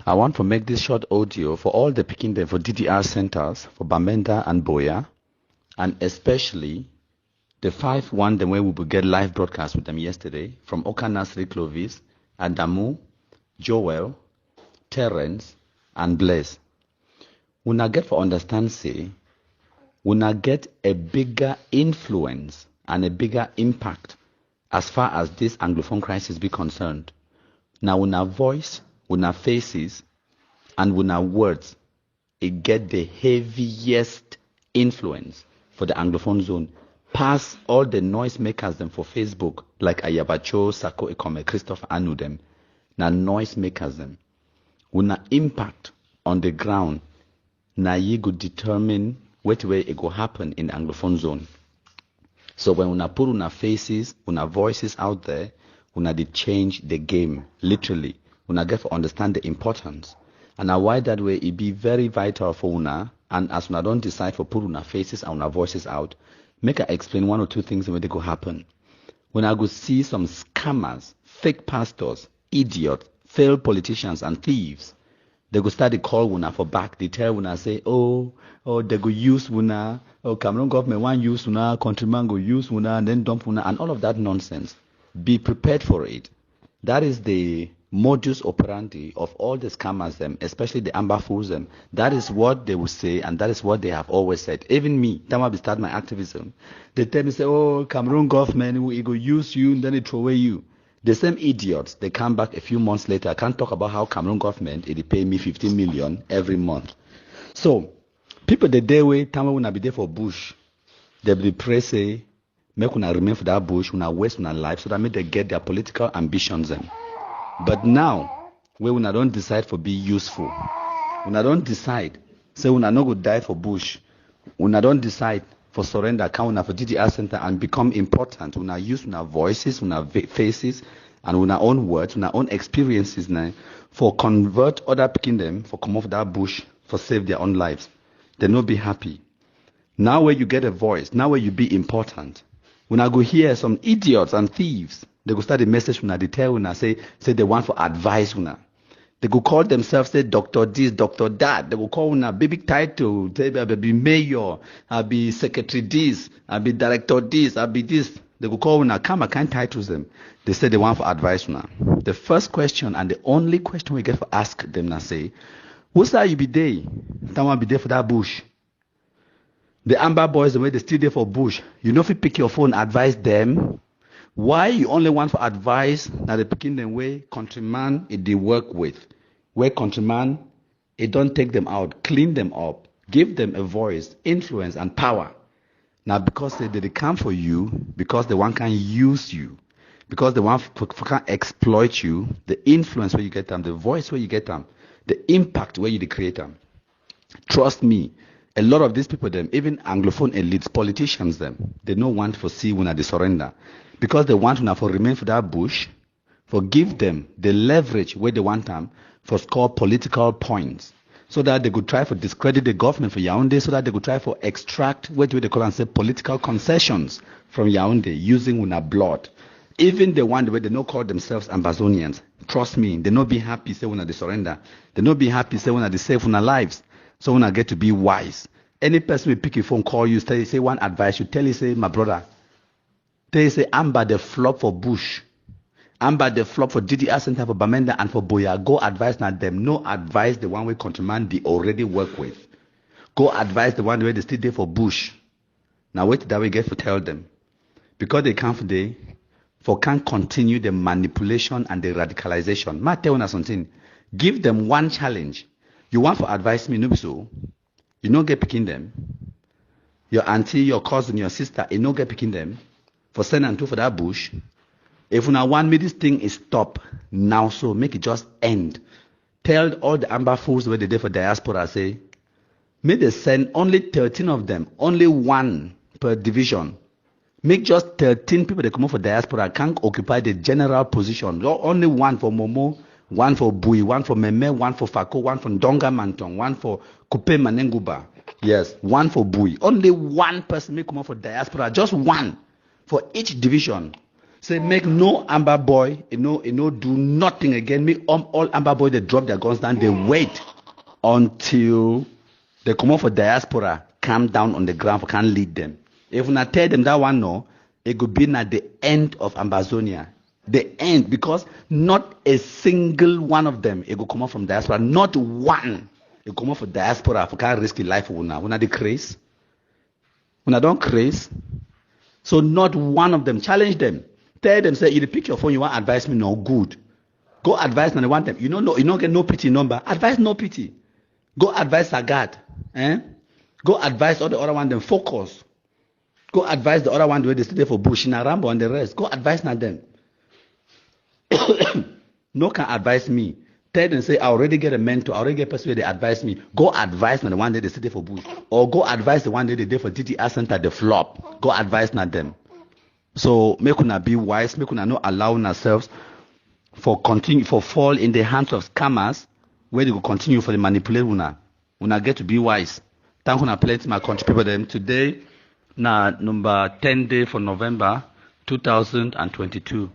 I want to make this short audio for all the picking them for DDR centers, for Bamenda and Boya, and especially the 5-1 the way we will get live broadcast with them yesterday from Oka Nasri Clovis, Adamu, Joel, Terence, and Blaise. When I get for understand say, when I get a bigger influence and a bigger impact as far as this Anglophone crisis be concerned. Now when our voice, when our faces, and when our words, it get the heaviest influence for the Anglophone zone, past all the noise makers them for Facebook, like Ayabacho, Sako Ekome, Christopher Anu them. Now noise makers them. When our impact on the ground, now you go determine what way it go happen in the Anglophone zone. So when we put our faces, our voices out there, we they change the game, literally. We get to understand the importance. And why that way it be very vital for una, and as we don't decide for put our faces and our voices out, make I explain one or two things when they go happen. When I go see some scammers, fake pastors, idiots, failed politicians and thieves, they go start to call una for back. They tell una say, oh, they go use una, Cameroon government want use una, countryman go use una, and then dump una, and all of that nonsense. Be prepared for it. That is the modus operandi of all the scammers, them, especially the amber fools. Them. That is what they will say, and that is what they have always said. Even me, time I start my activism, they tell me, say, oh, Cameroon government, we go use you, and then they throw away you. The same idiots, they come back a few months later. I can't talk about how Cameroon government, it pay me 15 million every month. So, people the day way, time when I be there for bush, they be pray say, make una remain for that bush, una waste una life, so that make they get their political ambitions in. But now, when una don't decide for be useful, una don't decide, say una no go die for bush, una don't decide for surrender, come una for DDR center and become important. Una use una voices, una faces, and una own words, una own experiences now, for convert other picking them, for come off that bush, for save their own lives. They no be happy. Now where you get a voice, now where you be important. When I go hear some idiots and thieves, they go start a message when they tell una say they want for advice una. They go call themselves say Dr. this, Dr. that. They go call una big title, say I be mayor, I be secretary this, I be director this, I be this. They go call una come I can't titles them. They say they want for advice una. The first question and the only question we get for ask them now say, who's that you be there? Someone be there for that bush. The Amber boys, the way they still there for bush, you know if you pick your phone, advise them. Why you only want for advice that they picking them way countryman it they work with. Where countryman it don't take them out, clean them up, give them a voice, influence and power. Now because they come for you, because the one can use you, because the one can exploit you, the influence where you get them, the voice where you get them, the impact where you create them. Trust me. A lot of these people, them, even Anglophone elites, politicians, them, they don't want to see when they surrender. Because they want to remain for that bush, for give them the leverage where they want them for score political points. So that they could try to discredit the government for Yaoundé, so that they could try to extract what they call and say political concessions from Yaoundé using una blood. Even the one where they don't call themselves Ambazonians, trust me, they not be happy say when they surrender. They not be happy say when they save their lives. So when I get to be wise, any person will pick your phone, call you, say one advice, you tell you, say, my brother, tell you, say, Amber the flop for Bush, Amber the flop for DDR Center for Bamenda and for Boya. Go advise not them. No advice the one way countryman they already work with. Go advise the one way they still there for Bush. Now wait that we get to tell them. Because they come today, for can't continue the manipulation and the radicalization. Ma tell us something. Give them one challenge. You want to advise me, no be so. You don't get picking them. Your auntie, your cousin, your sister, you don't get picking them. For send and two for that bush. If you now want me, this thing is stop now, so make it just end. Tell all the amber fools where they did for diaspora, say, may they send only 13 of them, only one per division. Make just 13 people that come out for diaspora can't occupy the general position. Only one for Momo, one for Bui, one for Meme, one for Fako, one for Ndonga Mantong, one for Kupe Manenguba. Yes, one for Bui. Only one person may come out for diaspora, just one for each division. Say make no Amber boy, do nothing again. Make all Amber boy they drop their guns down. They wait until they come out for diaspora, calm down on the ground, can't lead them. If I tell them that one no, it could be at the end of Ambazonia. The end, because not a single one of them it will come out from diaspora. Not one. It come out for diaspora for can't risk life una the craze. Una don't craze. So not one of them. Challenge them. Tell them, say, you pick your phone, you want to advise me, no good. Go advise and they want them. You don't get no pity number. Advise no pity. Go advise Sagat. Go advise all the other one, them focus. Go advise the other one where they stay for Bush, Narambo and the rest. Go advise na them. No can advise me. Tell them, say, I already get a mentor, I already get a person where they advise me. Go advise na the one that they stay for Bush. Or go advise the one that they did for DDR Center, the flop. Go advise na them. So make una be wise, make una not allow ourselves for fall in the hands of scammers where they will continue for the manipulate una. Una get to be wise. Thank una plenty my country people them. Today na number 10 day for November 2022.